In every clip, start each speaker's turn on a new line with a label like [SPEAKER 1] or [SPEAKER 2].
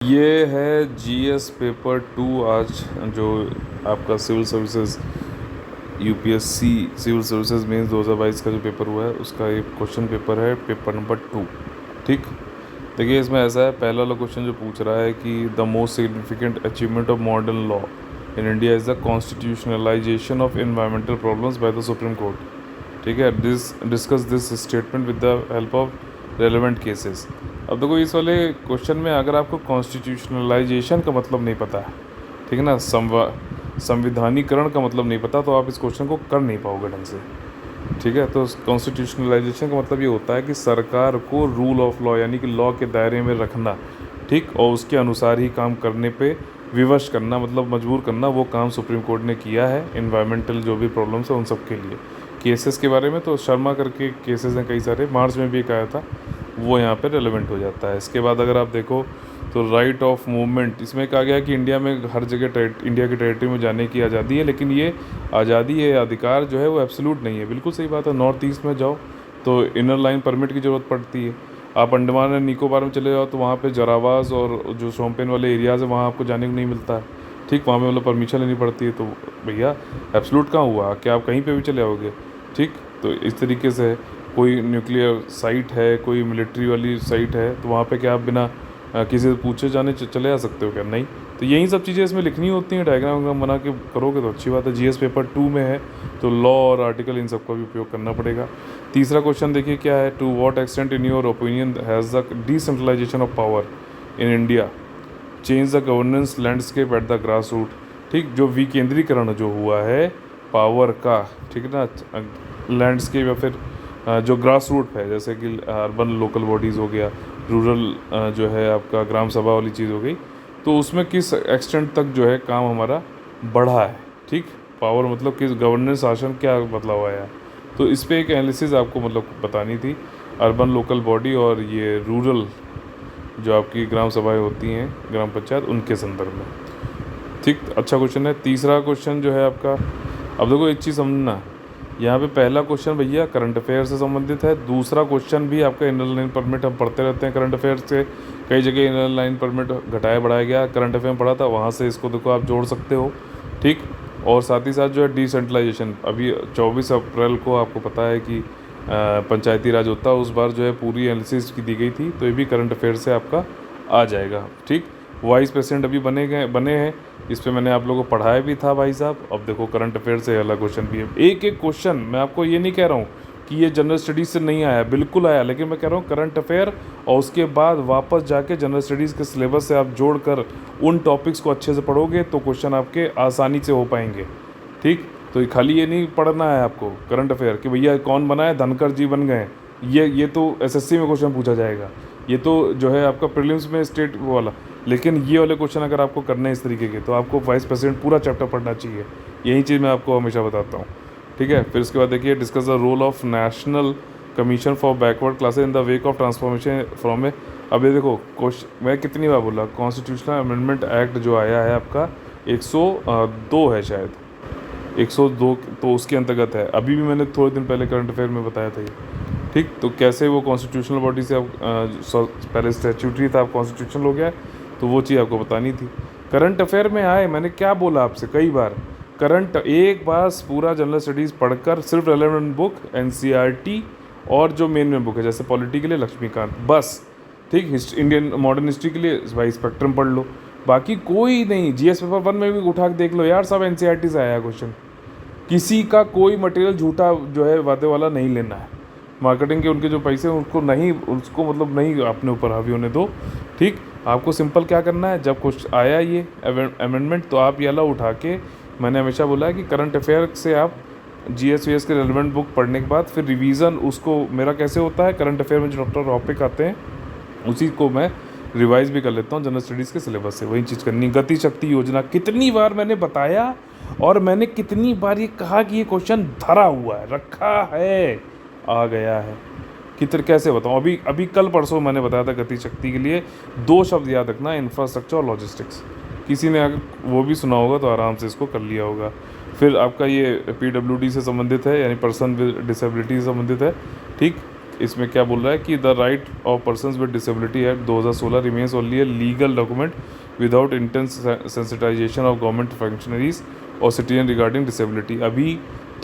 [SPEAKER 1] ये है GS paper 2 आज जो आपका civil services UPSC civil services mains 2022 का जो पेपर हुआ है उसका एक क्वेश्चन पेपर है, पेपर नंबर 2। ठीक, देखिए इसमें ऐसा है, पहला वाला क्वेश्चन जो पूछ रहा है कि the most significant achievement of modern law in India is the constitutionalisation of environmental problems by the supreme court. ठीक है, discuss this statement with the help of relevant cases. अब देखो इस वाले क्वेश्चन में अगर आपको कॉन्स्टिट्यूशनलाइजेशन का मतलब नहीं पता है, ठीक है ना, संविधानीकरण का मतलब नहीं पता, तो आप इस क्वेश्चन को कर नहीं पाओगे ढंग से। ठीक है, तो कॉन्स्टिट्यूशनलाइजेशन का मतलब ये होता है कि सरकार को रूल ऑफ लॉ यानी कि लॉ के दायरे में रखना, ठीक, और उसके अनुसार ही काम करने पे विवश करना, मतलब मजबूर करना। वो काम सुप्रीम कोर्ट ने किया है इन्वायरमेंटल जो भी प्रॉब्लम्स है उन सब के लिए। केसेस के बारे में तो शर्मा करके केसेस हैं कई सारे, मार्च में भी एक आया था, वो यहाँ पे रेलेवेंट हो जाता है। इसके बाद अगर आप देखो तो राइट ऑफ मूवमेंट, इसमें कहा गया है कि इंडिया में हर जगह इंडिया की टेरिटरी में जाने की आज़ादी है, लेकिन ये आज़ादी है, अधिकार जो है वो एब्सोल्यूट नहीं है। बिल्कुल सही बात है, नॉर्थ ईस्ट में जाओ तो इनर लाइन परमिट की ज़रूरत पड़ती है। आप अंडमान एंड निकोबार में चले जाओ तो वहाँ पे जरावाज और जो शोम्पेन वाले एरियाज़ है वहाँ आपको जाने को नहीं मिलता है। ठीक, वहाँ पे मतलब परमिशन लेनी पड़ती है। तो भैया एब्सोल्यूट कहाँ हुआ कि आप कहीं पे भी चले आओगे। ठीक, तो इस तरीके से कोई न्यूक्लियर साइट है, कोई मिलिट्री वाली साइट है, तो वहाँ पे क्या आप बिना किसी से पूछे जाने चले आ सकते हो क्या? नहीं। तो यही सब चीज़ें इसमें लिखनी होती हैं, डायग्राम वाग्राम बना के करोगे तो अच्छी बात है। जीएस पेपर 2 में है तो लॉ और आर्टिकल इन सब का भी उपयोग करना पड़ेगा। तीसरा क्वेश्चन देखिए क्या है, to what extent in your opinion has the decentralization of power in India change the governance landscape at the grass root. ठीक, जो विकेंद्रीकरण जो हुआ है पावर का, ठीक है ना, लैंडस्केप या फिर जो ग्रास रूट है, जैसे कि अर्बन लोकल बॉडीज़ हो गया, रूरल जो है आपका ग्राम सभा वाली चीज़ हो गई, तो उसमें किस एक्सटेंट तक जो है काम हमारा बढ़ा है। ठीक, पावर मतलब किस गवर्नेंस शासन क्या बदलाव आया है, तो इस पर एक एनालिसिस आपको मतलब बतानी थी, अर्बन लोकल बॉडी और ये रूरल जो आपकी ग्राम सभाएं होती हैं, ग्राम पंचायत, उनके संदर्भ में। ठीक, अच्छा क्वेश्चन है। तीसरा क्वेश्चन जो है आपका, अब देखो एक चीज़ समझना, यहाँ पे पहला क्वेश्चन भैया करंट अफेयर से संबंधित है, दूसरा क्वेश्चन भी आपका इनर लाइन परमिट, हम पढ़ते रहते हैं करंट अफेयर से, कई जगह इनर लाइन परमिट घटाया बढ़ाया गया, करंट अफेयर में पढ़ा था, वहाँ से इसको देखो आप जोड़ सकते हो। ठीक, और साथ ही साथ जो है डिसेंट्रलाइजेशन, अभी 24 अप्रैल को आपको पता है कि पंचायती राज होता है, उस बार जो है पूरी एनालिसिस की दी गई थी, तो ये भी करंट अफेयर से आपका आ जाएगा। ठीक, वाइस प्रेसिडेंट अभी बने हैं, इस पे मैंने आप लोगों को पढ़ाया भी था भाई साहब। अब देखो करंट अफेयर से अलग क्वेश्चन भी है, एक एक क्वेश्चन। मैं आपको ये नहीं कह रहा हूँ कि ये जनरल स्टडीज़ से नहीं आया, बिल्कुल आया, लेकिन मैं कह रहा हूँ करंट अफेयर और उसके बाद वापस जाके जनरल स्टडीज़ के सिलेबस से आप जोड़कर उन टॉपिक्स को अच्छे से पढ़ोगे तो क्वेश्चन आपके आसानी से हो पाएंगे। ठीक, तो खाली ये नहीं पढ़ना है आपको करंट अफेयर कि भैया कौन बना है, धनकर जी बन गए, ये तो एसएससी में क्वेश्चन पूछा जाएगा, ये तो जो है आपका प्रीलिम्स में स्टेट वाला। लेकिन ये वाले क्वेश्चन अगर आपको करने हैं इस तरीके के, तो आपको वाइस प्रेसिडेंट पूरा चैप्टर पढ़ना चाहिए, यही चीज़ मैं आपको हमेशा बताता हूँ। ठीक है, फिर उसके बाद देखिए discuss the role of national commission for backward classes in the wake of transformation from a. अब ये देखो क्वेश्चन मैं कितनी बार बोला, कॉन्स्टिट्यूशनल अमेंडमेंट एक्ट जो आया है आपका 102 है शायद, 102, तो उसके अंतर्गत है। अभी भी मैंने थोड़े दिन पहले करंट अफेयर में बताया था ये। ठीक, तो कैसे वो कॉन्स्टिट्यूशनल बॉडी से आप पहले स्टैट्यूटरी था, आप कॉन्स्टिट्यूशनल हो गया, तो वो चीज़ आपको बतानी थी। करंट अफेयर में आए, मैंने क्या बोला आपसे कई बार, करंट एक बार पूरा जनरल स्टडीज़ पढ़कर सिर्फ रेलेवेंट बुक एनसीईआरटी और जो मेन में बुक है, जैसे पॉलिटी के लिए लक्ष्मीकांत, बस। ठीक, इंडियन मॉडर्न हिस्ट्री के लिए भाई स्पेक्ट्रम पढ़ लो, बाकी कोई नहीं। जीएस पेपर 1 में भी उठा के देख लो यार, सब एनसीईआरटी से आया क्वेश्चन, किसी का कोई मटेरियल झूठा जो है वादे वाला नहीं लेना है। मार्केटिंग के उनके जो पैसे हैं उसको नहीं, उसको मतलब नहीं अपने ऊपर हावी होने दो। ठीक, आपको सिंपल क्या करना है, जब कुछ आया ये अमेंडमेंट, तो आप ये वाला उठा के, मैंने हमेशा बोला है कि करंट अफेयर से आप जीएस वीएस के रेलेवेंट बुक पढ़ने के बाद फिर रिवीजन, उसको मेरा कैसे होता है, करंट अफेयर में जो डॉक्टर टॉपिक आते हैं उसी को मैं रिवाइज भी कर लेता हूँ जनरल स्टडीज़ के सिलेबस से। वही चीज़ करनी। गति शक्ति योजना कितनी बार मैंने बताया और मैंने कितनी बार ये कहा कि ये क्वेश्चन धरा हुआ है, रखा है, आ गया है, कितने कैसे बताऊँ। अभी कल परसों मैंने बताया था गति शक्ति के लिए 2 शब्द याद रखना, इंफ्रास्ट्रक्चर और लॉजिस्टिक्स। किसी ने अगर वो भी सुना होगा तो आराम से इसको कर लिया होगा। फिर आपका ये पीडब्ल्यूडी से संबंधित है, यानी पर्सन विद डिसेबिलिटी से संबंधित है। ठीक, इसमें क्या बोल रहा है कि the right of persons with disability act 2016 remains only a legal document without intense sensitization of government functionaries और सिटीजन रिगार्डिंग डिसेबिलिटी। अभी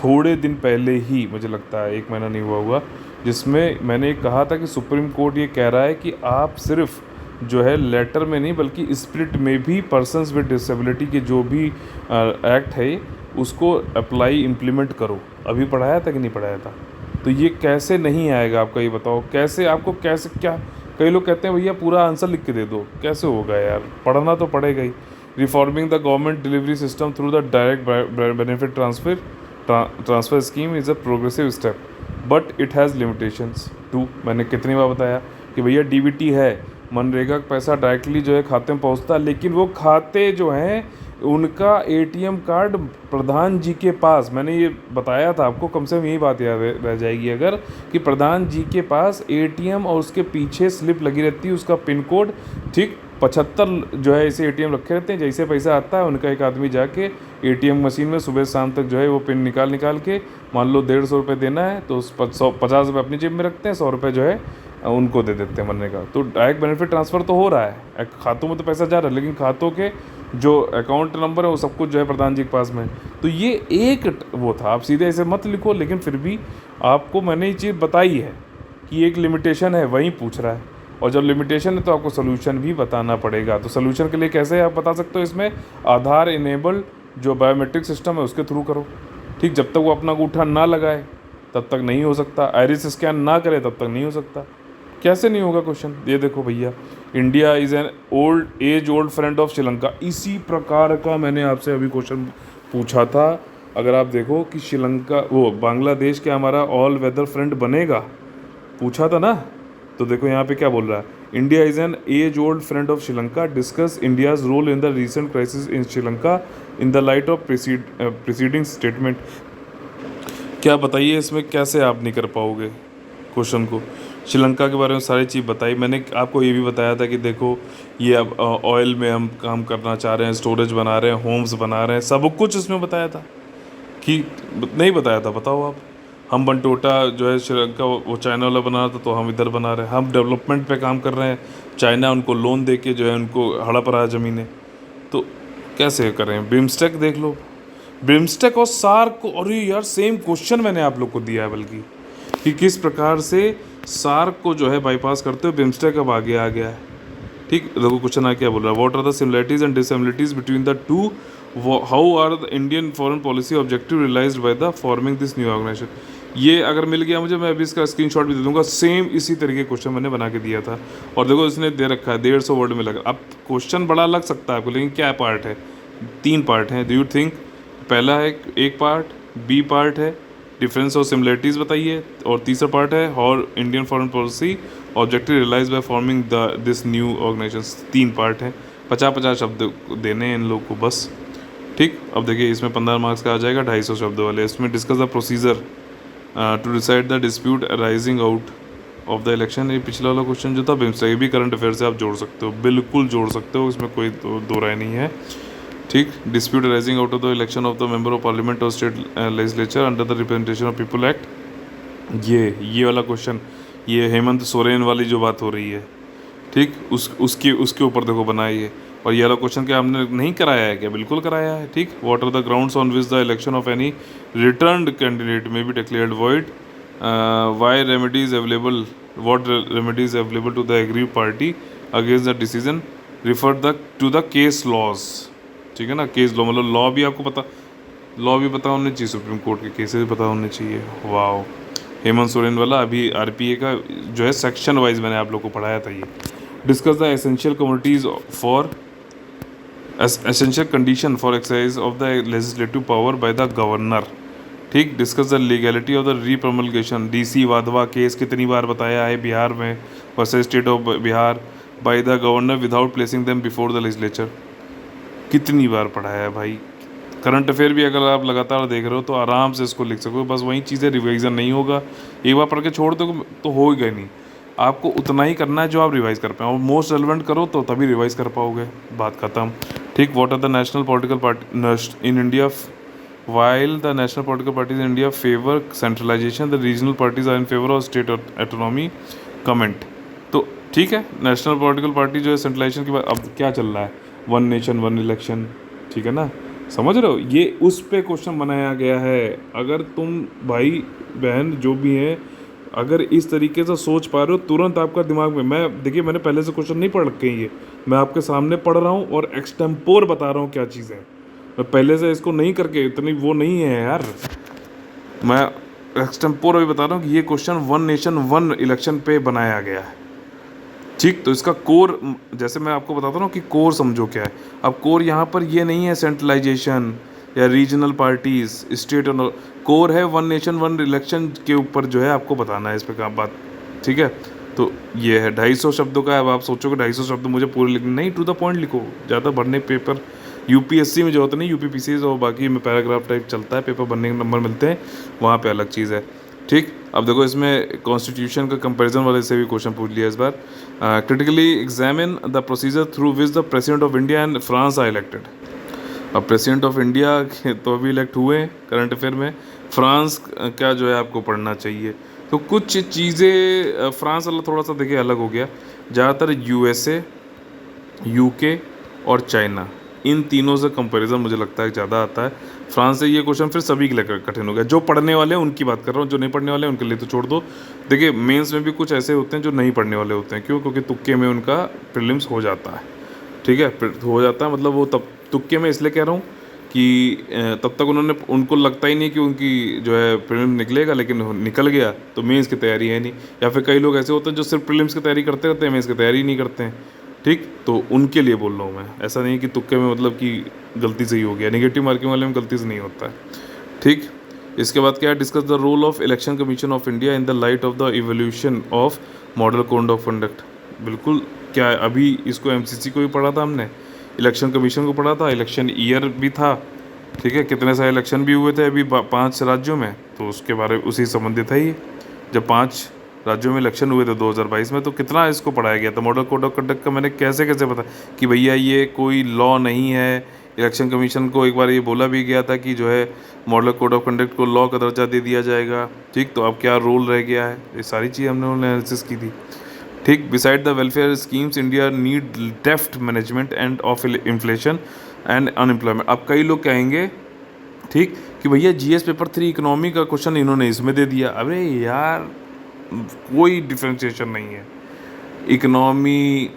[SPEAKER 1] थोड़े दिन पहले ही मुझे लगता है 1 महीना नहीं हुआ जिसमें मैंने कहा था कि सुप्रीम कोर्ट ये कह रहा है कि आप सिर्फ जो है लेटर में नहीं बल्कि स्पिरिट में भी पर्सन्स विद डिसेबिलिटी के जो भी एक्ट है उसको अप्लाई इम्प्लीमेंट करो। अभी पढ़ाया था कि नहीं पढ़ाया था? तो ये कैसे नहीं आएगा आपका, ये बताओ कैसे आपको, कैसे क्या? कई लोग कहते हैं भैया पूरा आंसर लिख के दे दो, कैसे होगा यार? पढ़ना तो पड़ेगा ही। Reforming the government delivery system through the direct benefit transfer scheme is a progressive step but it has limitations too. मैंने कितनी बार बताया कि भैया डीबीटी है, मनरेगा का पैसा डायरेक्टली जो है खाते में पहुंचता है, लेकिन वो खाते जो हैं उनका एटीएम कार्ड प्रधान जी के पास, मैंने ये बताया था आपको, कम से कम यही बात याद रह जाएगी अगर, कि प्रधान जी के पास एटीएम और उसके पीछे स्लिप लगी रहती है उसका पिन कोड, ठीक 75 जो है ऐसे एटीएम रखे रहते हैं। जैसे पैसा आता है उनका एक आदमी जाके एटीएम मशीन में सुबह शाम तक जो है वो पिन निकाल के, मान लो 150 रुपये देना है तो उस 50 रुपये अपनी जेब में रखते हैं, 100 रुपये जो है उनको दे देते हैं मरने का। तो डायरेक्ट बेनिफिट ट्रांसफ़र तो हो रहा है, खातों में तो पैसा जा रहा है, लेकिन खातों के जो अकाउंट नंबर है वो सब कुछ जो है प्रधान जी के पास में। तो ये एक वो था, आप सीधे ऐसे मत लिखो, लेकिन फिर भी आपको मैंने ये चीज़ बताई है कि एक लिमिटेशन है, वहीं पूछ रहा है। और जब लिमिटेशन है तो आपको सोल्यूशन भी बताना पड़ेगा। तो सोल्यूशन के लिए कैसे आप बता सकते हो? इसमें आधार इनेबल्ड जो बायोमेट्रिक सिस्टम है उसके थ्रू करो, ठीक। जब तक वो अपना अंगूठा ना लगाए तब तक नहीं हो सकता, आइरिस स्कैन ना करे तब तक नहीं हो सकता। कैसे नहीं होगा क्वेश्चन? ये देखो भैया, India is an old friend of Sri Lanka. इसी प्रकार का मैंने आपसे अभी क्वेश्चन पूछा था। अगर आप देखो कि श्रीलंका वो बांग्लादेश क्या हमारा ऑल वेदर फ्रेंड बनेगा, पूछा था ना। तो देखो यहाँ पे क्या बोल रहा है, India is an age old friend of Sri Lanka, discuss India's role in the recent crisis in Sri Lanka in the light of preceding statement. क्या बताइए इसमें कैसे आप नहीं कर पाओगे क्वेश्चन को? श्रीलंका के बारे में सारी चीज़ बताई मैंने। आपको ये भी बताया था कि देखो ये अब ऑयल में हम काम करना चाह रहे हैं, स्टोरेज बना रहे हैं, होम्स बना रहे हैं, सब कुछ इसमें बताया था कि नहीं बताया था? बताओ आप। हम बनटोटा जो है श्रीलंका वो चाइना वाला बना रहा था तो हम इधर बना रहे हैं। हम डेवलपमेंट पे काम कर रहे हैं, चाइना उनको लोन दे के जो है उनको हड़प रहा है ज़मीनें। तो कैसे करें? बिम्स्टेक देख लो, बिम्स्टेक और सार्क को, अरे यार सेम क्वेश्चन मैंने आप लोग को दिया है बल्कि, कि किस प्रकार से सार्क को जो है बाईपास करते हुए बिम्स्टेक अब आगे आ गया है, ठीक। देखो क्वेश्चन आ क्या बोल रहा है, what are the similarities and dissimilarities between the two, how are the Indian foreign policy objective realised by the forming this new organisation. ये अगर मिल गया मुझे, मैं अभी इसका स्क्रीनशॉट भी दे दूंगा। सेम इसी तरीके क्वेश्चन मैंने बना के दिया था, और देखो इसने दे रखा है 150 वर्ड में लगा। अब क्वेश्चन बड़ा लग सकता है आपको, लेकिन क्या पार्ट है? 3 पार्ट हैं। Do you think? पहला है एक पार्ट, बी पार्ट है डिफरेंस और सिमिलरिटीज़ बताइए, और तीसरा पार्ट है और Indian foreign policy objective realize by forming this new organization. 3 part हैं, 50-50 शब्द देने हैं इन लोग को बस, ठीक। अब देखिए इसमें 15 मार्क्स का आ जाएगा 250 शब्द वाले। इसमें discuss the procedure to decide the dispute arising out of the election. ये पिछला वाला क्वेश्चन जो था बिम्स्टेक, ये भी करंट अफेयर से आप जोड़ सकते हो, बिल्कुल जोड़ सकते हो, इसमें कोई दो राय नहीं है, ठीक। Dispute arising out of the election of the member of parliament और state legislature under the representation of people act. ये वाला क्वेश्चन, ये हेमंत सोरेन वाली जो बात हो रही है, ठीक, उसके ऊपर देखो बनाई है। और ये वाला क्वेश्चन क्या हमने नहीं कराया है क्या? बिल्कुल कराया है, ठीक। What are the grounds on which the election of any returned candidate may be declared void, why remedies available, what remedies available to the aggrieved party against the decision, refer to the case laws, ठीक है ना। Case law मतलब law भी आपको पता, law भी पता होने चाहिए, सुप्रीम कोर्ट के केसेस भी पता होने चाहिए। वाह, हेमंत सोरेन वाला अभी आरपीए का जो है सेक्शन वाइज मैंने आप लोग को पढ़ाया था। ये discuss the essential communities for essential condition for exercise of the legislative power by the governor, ठीक। Discuss the legality of the repromulgation, DC Wadhwa case कितनी बार बताया है बिहार में versus state of Bihar by the governor without placing them before the legislature, कितनी बार पढ़ाया है भाई। करंट अफेयर भी अगर आप लगातार देख रहे हो तो आराम से इसको लिख सको, बस वही चीज़ें रिवाइज़न नहीं होगा, एक बार पढ़ के छोड़ दो तो होगा नहीं। आपको उतना ही करना है जो आप रिवाइज़ कर पाए, और मोस्ट रेलेवेंट करो तो तभी रिवाइज़ कर पाओगे, बात खत्म, ठीक। What are the national political party in India while the national political parties in India favour centralization, the regional parties are in favour of state autonomy, comment. तो ठीक है, नेशनल पॉलिटिकल पार्टी जो है सेंट्रलाइजेशन के बाद अब क्या चल रहा है, वन नेशन वन इलेक्शन, ठीक है ना, समझ रहे हो, ये उस पे क्वेश्चन बनाया गया है। अगर तुम भाई बहन जो भी हैं, अगर इस तरीके से सोच पा रहे हो, तुरंत आपका दिमाग में, मैं देखिए मैंने पहले से क्वेश्चन नहीं पढ़ रखे हैं, ये मैं आपके सामने पढ़ रहा हूँ और एक्सटेम्पोर बता रहा हूँ क्या चीज़ है। मैं पहले से इसको नहीं करके, इतनी वो नहीं है यार, मैं एक्सटेम्पोर अभी बता रहा हूँ कि ये question one nation one election पे बनाया गया है। ठीक, तो इसका कोर, जैसे मैं आपको बताता हूँ कि कोर समझो क्या है। अब कोर यहाँ पर ये नहीं है सेंट्रलाइजेशन या रीजनल पार्टीज स्टेट, कोर है वन नेशन वन इलेक्शन के ऊपर जो है आपको बताना है इस पर क्या बात, ठीक है। तो ये है 250 शब्दों का। अब आप सोचोगे 250 शब्द मुझे पूरे लिखने, नहीं, टू द पॉइंट लिखो, ज़्यादा भरने पेपर यूपीएससी में जो होता नहीं, यूपीपीसी और बाकी में पैराग्राफ टाइप चलता है, पेपर बनने के नंबर मिलते हैं, वहाँ पे अलग चीज़ है। ठीक, अब देखो इसमें कॉन्स्टिट्यूशन का कंपैरिजन वाले से भी क्वेश्चन पूछ लिया इस बार। Critically examine the procedure through which the president of India and France are elected. अब प्रेसिडेंट ऑफ इंडिया तो अभी इलेक्ट हुए करंट अफेयर में, फ्रांस क्या जो है आपको पढ़ना चाहिए। तो कुछ चीज़ें फ्रांस वाला थोड़ा सा देखिए अलग हो गया, ज़्यादातर यूएसए, यूके और चाइना, इन तीनों से कंपैरिजन मुझे लगता है ज़्यादा आता है। फ्रांस से ये क्वेश्चन फिर सभी के लिए कठिन हो गया, जो पढ़ने वाले हैं उनकी बात कर रहा हूँ, जो नहीं पढ़ने वाले हैं उनके लिए तो छोड़ दो। देखिए मेंस में भी कुछ ऐसे होते हैं जो नहीं पढ़ने वाले होते हैं, क्यों, क्योंकि तुक्के में उनका प्रीलिम्स हो जाता है, ठीक है, हो जाता है, मतलब वो तब तुक्के में इसलिए कह रहा हूँ कि तब तक उनको लगता ही नहीं कि उनकी जो है प्रीलिम्स निकलेगा, लेकिन निकल गया तो मेंस की तैयारी है नहीं। या फिर कई लोग ऐसे होते हैं जो सिर्फ प्रीलिम्स की तैयारी करते रहते हैं, मेंस की तैयारी नहीं करते हैं। ठीक, तो उनके लिए बोल रहा हूँ मैं, ऐसा नहीं कि तुक्के में मतलब कि गलती से ही हो गया, नेगेटिव मार्किंग वाले में गलती से नहीं होता है। ठीक, इसके बाद क्या है, discuss the role of election commission of India in the light of the evolution of model code of conduct. बिल्कुल, क्या है, अभी इसको एमसीसी को भी पढ़ा था हमने, इलेक्शन कमीशन को पढ़ा था, इलेक्शन ईयर भी था, ठीक है, कितने सारे इलेक्शन भी हुए थे अभी 5 राज्यों में, तो उसके बारे में उसी संबंधित है ये। जब 5 राज्यों में इलेक्शन हुए थे 2022 में, तो कितना इसको पढ़ाया गया था मॉडल कोड ऑफ कंडक्ट का। मैंने कैसे कैसे पता कि भैया ये कोई लॉ नहीं है। इलेक्शन कमीशन को एक बार ये बोला भी गया था कि जो है मॉडल कोड ऑफ कंडक्ट को लॉ का दर्जा दे दिया जाएगा। ठीक, तो अब क्या रोल रह गया है, ये सारी चीज़ हमने एनालिसिस की थी। ठीक, beside the welfare schemes India need deft management and of inflation and unemployment. अब कई लोग कहेंगे ठीक कि भैया जीएस पेपर 3 इकोनॉमी का क्वेश्चन इन्होंने इसमें दे दिया। अरे यार, कोई डिफ्रेंशिएशन नहीं है, इकोनॉमी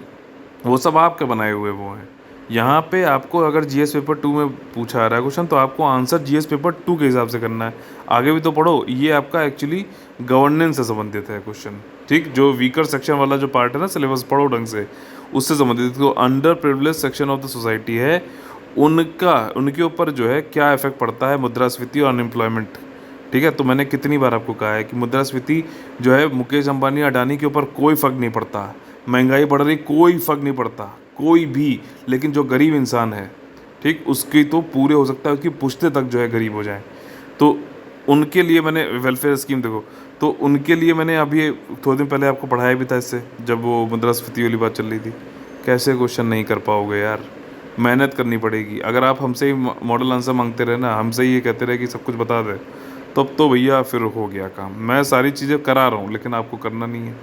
[SPEAKER 1] वो सब आपके बनाए हुए वो हैं। यहाँ पे आपको अगर जीएस पेपर 2 में पूछा आ रहा है क्वेश्चन, तो आपको आंसर जीएस पेपर 2 के हिसाब से करना है। आगे भी तो पढ़ो, ये आपका एक्चुअली गवर्नेंस से संबंधित है क्वेश्चन। ठीक, जो वीकर सेक्शन वाला जो पार्ट है ना, सिलेबस पढ़ो ढंग से, उससे संबंधित। तो under privilege section of the society है, उनके ऊपर जो है क्या इफेक्ट पड़ता है, मुद्रास्फीति और अनएम्प्लॉयमेंट। ठीक है, तो मैंने कितनी बार आपको कहा है कि मुद्रास्फीति जो है मुकेश अंबानी अडानी के ऊपर कोई फ़र्क नहीं पड़ता, महंगाई बढ़ रही कोई फ़र्क नहीं पड़ता, कोई भी, लेकिन जो गरीब इंसान है, ठीक, उसकी तो पूरे हो सकता है उसकी पुश्ते तक जो है गरीब हो जाए। तो उनके लिए मैंने वेलफेयर स्कीम देखो, तो उनके लिए मैंने अभी थोड़े दिन पहले आपको पढ़ाया भी था इससे, जब वो मुद्रास्फीति वाली बात चल रही थी। कैसे क्वेश्चन नहीं कर पाओगे यार, मेहनत करनी पड़ेगी। अगर आप हमसे ही मॉडल आंसर मांगते रहे ना, हमसे ही ये कहते रहे कि सब कुछ बता दे, तब तो भैया फिर हो गया काम। मैं सारी चीज़ें करा रहा हूँ, लेकिन आपको करना नहीं है।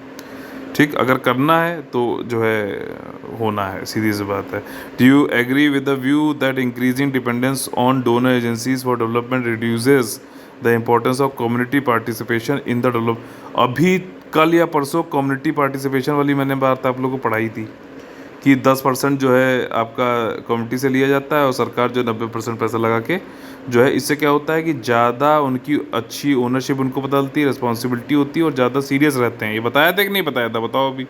[SPEAKER 1] ठीक, अगर करना है तो जो है होना है, सीधी सी बात है। Do you agree with the view that increasing dependence on donor agencies for development reduces the importance of community participation in the develop. अभी कल या परसों कम्युनिटी पार्टिसिपेशन वाली मैंने बात आप लोगों को पढ़ाई थी कि 10% जो है आपका कम्युनिटी से लिया जाता है और सरकार जो 90% पैसा लगा के जो है, इससे क्या होता है कि ज़्यादा उनकी अच्छी ओनरशिप उनको बदलती है, रिस्पॉन्सिबिलिटी होती है और ज़्यादा सीरियस रहते हैं। ये बताया था कि नहीं बताया था, बताओ अभी।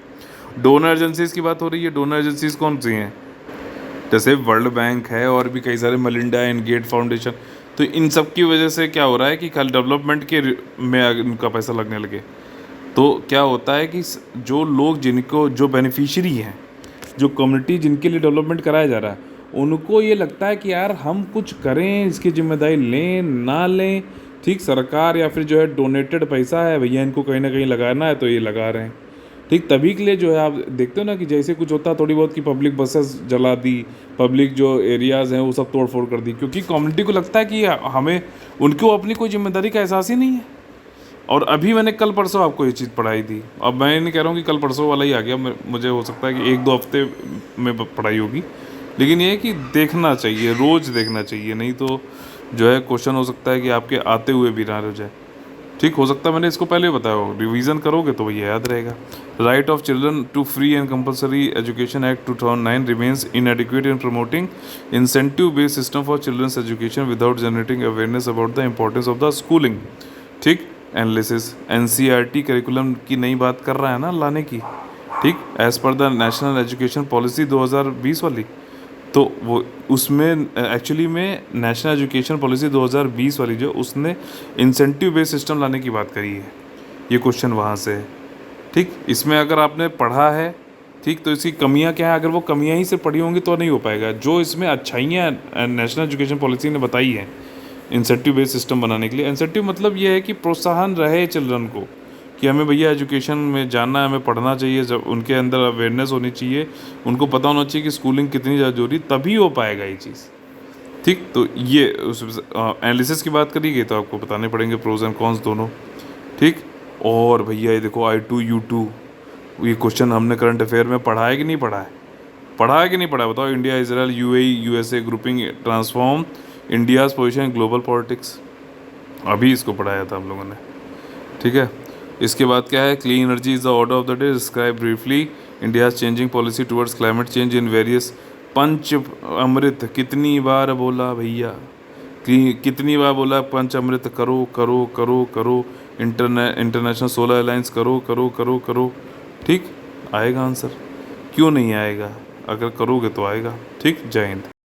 [SPEAKER 1] डोनर एजेंसीज़ की बात हो रही है, डोनर एजेंसीज़ कौन सी हैं, जैसे वर्ल्ड बैंक है और भी कई सारे, मलिंडा एंड गेट फाउंडेशन। तो इन सब की वजह से क्या हो रहा है कि खाली डेवलपमेंट के में उनका पैसा लगने लगे, तो क्या होता है कि जो लोग जिनको जो बेनिफिशियरी हैं, जो कम्युनिटी जिनके लिए डेवलपमेंट कराया जा रहा है, उनको ये लगता है कि यार हम कुछ करें, इसकी जिम्मेदारी लें ना लें। ठीक, सरकार या फिर जो है डोनेटेड पैसा है भैया, इनको कहीं ना कहीं लगाना है तो ये लगा रहे हैं। ठीक, तभी के लिए जो है आप देखते हो ना कि जैसे कुछ होता है थोड़ी बहुत कि पब्लिक बसेस जला दी, पब्लिक जो एरियाज़ हैं वो सब तोड़ फोड़ कर दी, क्योंकि कम्युनिटी को लगता है कि हमें, उनको अपनी कोई जिम्मेदारी का एहसास ही नहीं है। और अभी मैंने कल परसों आपको ये चीज़ पढ़ाई थी, अब मैं नहीं कह रहा हूँ कि कल परसों वाला ही आ गया, मुझे हो सकता है कि 1-2 हफ्ते में पढ़ाई होगी, लेकिन ये है कि देखना चाहिए, रोज़ देखना चाहिए, नहीं तो जो है क्वेश्चन हो सकता है कि आपके आते हुए भी ना रह जाए। ठीक, हो सकता है मैंने इसको पहले बताया हो, रिवीजन करोगे तो ये याद रहेगा। Right of children to free and compulsory education act 2009 remains inadequate in promoting incentive based system for children's education without generating awareness about the importance of the schooling. ठीक, एनालिसिस एनसीईआरटी करिकुलम की नई बात कर रहा है ना लाने की। ठीक, as per the national education policy 2020 वाली, तो वो उसमें एक्चुअली में नेशनल एजुकेशन पॉलिसी 2020 वाली जो, उसने इंसेंटिव बेस्ड सिस्टम लाने की बात करी है। ये क्वेश्चन वहाँ से है। ठीक, इसमें अगर आपने पढ़ा है, ठीक, तो इसकी कमियाँ क्या है, अगर वो कमियाँ ही से पढ़ी होंगी तो नहीं हो पाएगा। जो इसमें अच्छाइयाँ नेशनल एजुकेशन पॉलिसी ने बताई हैं इंसेंटिव बेस्ड सिस्टम बनाने के लिए, इंसेंटिव मतलब ये है कि प्रोत्साहन रहे चिल्ड्रन को कि हमें भैया एजुकेशन में जानना है, हमें पढ़ना चाहिए, जब उनके अंदर अवेयरनेस होनी चाहिए, उनको पता होना चाहिए कि स्कूलिंग कितनी ज़्यादा जरूरी, तभी हो पाएगा ये चीज़। ठीक, तो ये उस एनालिसिस की बात करी गई तो आपको बताने पड़ेंगे प्रोज एंड कॉन्स दोनों। ठीक, और भैया ये देखो I2U2, ये क्वेश्चन हमने करंट अफेयर में पढ़ा है कि नहीं पढ़ा है? पढ़ा है कि नहीं पढ़ा है बताओ। India, Israel, UAE, USA grouping transform India's position in global politics, अभी इसको पढ़ाया था हम लोगों ने। ठीक है, इसके बाद क्या है, clean energy is the order of the day, describe briefly India changing policy towards climate change in various. Panchamrit कितनी बार बोला भैया, कितनी बार बोला पंच अमृत, करो करो करो करो, इंटरनेशनल सोलर अलायंस करो करो करो करो। ठीक, आएगा आंसर, क्यों नहीं आएगा, अगर करोगे तो आएगा। ठीक, जय हिंद।